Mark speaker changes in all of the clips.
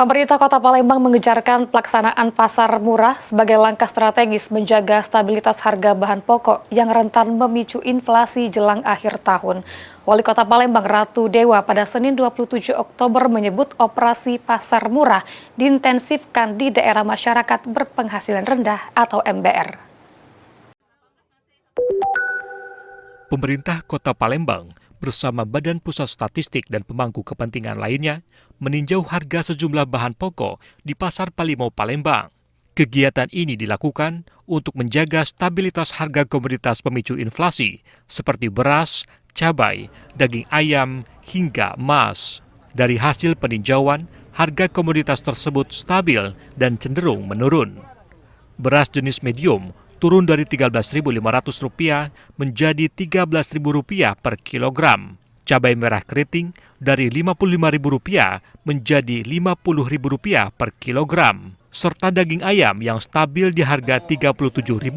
Speaker 1: Pemerintah Kota Palembang mengejarkan pelaksanaan pasar murah sebagai langkah strategis menjaga stabilitas harga bahan pokok yang rentan memicu inflasi jelang akhir tahun. Wali Kota Palembang Ratu Dewa pada Senin 27 Oktober menyebut operasi pasar murah diintensifkan di daerah masyarakat berpenghasilan rendah atau MBR.
Speaker 2: Pemerintah Kota Palembang bersama Badan Pusat Statistik dan pemangku kepentingan lainnya meninjau harga sejumlah bahan pokok di Pasar Palimau Palembang. Kegiatan ini dilakukan untuk menjaga stabilitas harga komoditas pemicu inflasi seperti beras, cabai, daging ayam, hingga emas. Dari hasil peninjauan, harga komoditas tersebut stabil dan cenderung menurun. Beras jenis medium turun dari Rp13.500 menjadi Rp13.000 per kilogram. Cabai merah keriting dari Rp55.000 menjadi Rp50.000 per kilogram. Serta daging ayam yang stabil di harga Rp37.000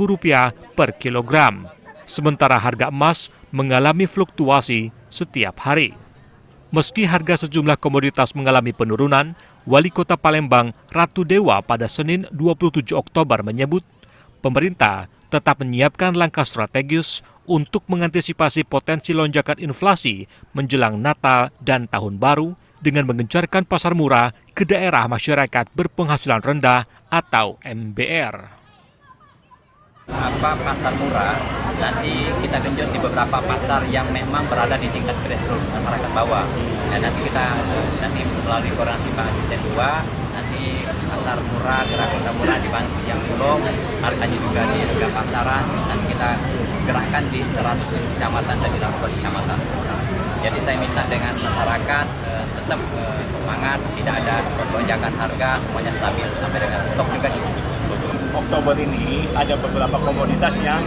Speaker 2: per kilogram. Sementara harga emas mengalami fluktuasi setiap hari. Meski harga sejumlah komoditas mengalami penurunan, Wali Kota Palembang Ratu Dewa pada Senin 27 Oktober menyebut pemerintah tetap menyiapkan langkah strategis untuk mengantisipasi potensi lonjakan inflasi menjelang Natal dan Tahun Baru dengan mengencarkan pasar murah ke daerah masyarakat berpenghasilan rendah atau MBR.
Speaker 3: Pasar murah nanti kita genjot di beberapa pasar yang memang berada di tingkat grassroots masyarakat bawah, dan nanti kita melalui koordinasi Pak Asisten 2 nanti pasar murah, gerak pasar murah di Bansi yang belum harganya juga di harga pasaran, nanti kita gerakkan di 107 kecamatan dan di 18 kecamatan. Jadi saya minta dengan masyarakat tetap semangat, tidak ada lonjakan harga, semuanya stabil sampai dengan stok juga cukup.
Speaker 4: Oktober ini ada beberapa komoditas yang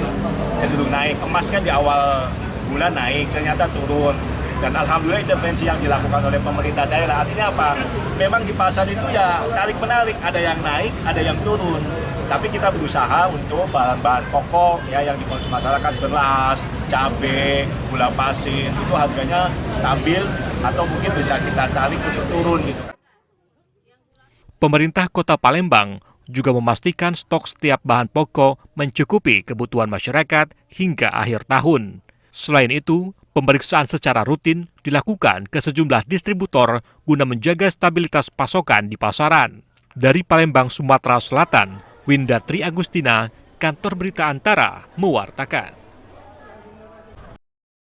Speaker 4: cenderung naik. Emas kan di awal bulan naik, ternyata turun. Dan alhamdulillah intervensi yang dilakukan oleh pemerintah daerah, artinya apa? Memang di pasar itu ya tarik-menarik, ada yang naik, ada yang turun. Tapi kita berusaha untuk bahan-bahan pokok ya yang dikonsumsi masyarakat, beras, cabai, gula pasir, itu harganya stabil atau mungkin bisa kita tarik untuk turun gitu.
Speaker 2: Pemerintah Kota Palembang juga memastikan stok setiap bahan pokok mencukupi kebutuhan masyarakat hingga akhir tahun. Selain itu, pemeriksaan secara rutin dilakukan ke sejumlah distributor guna menjaga stabilitas pasokan di pasaran. Dari Palembang, Sumatera Selatan, Winda Tri Agustina, Kantor Berita Antara, mewartakan.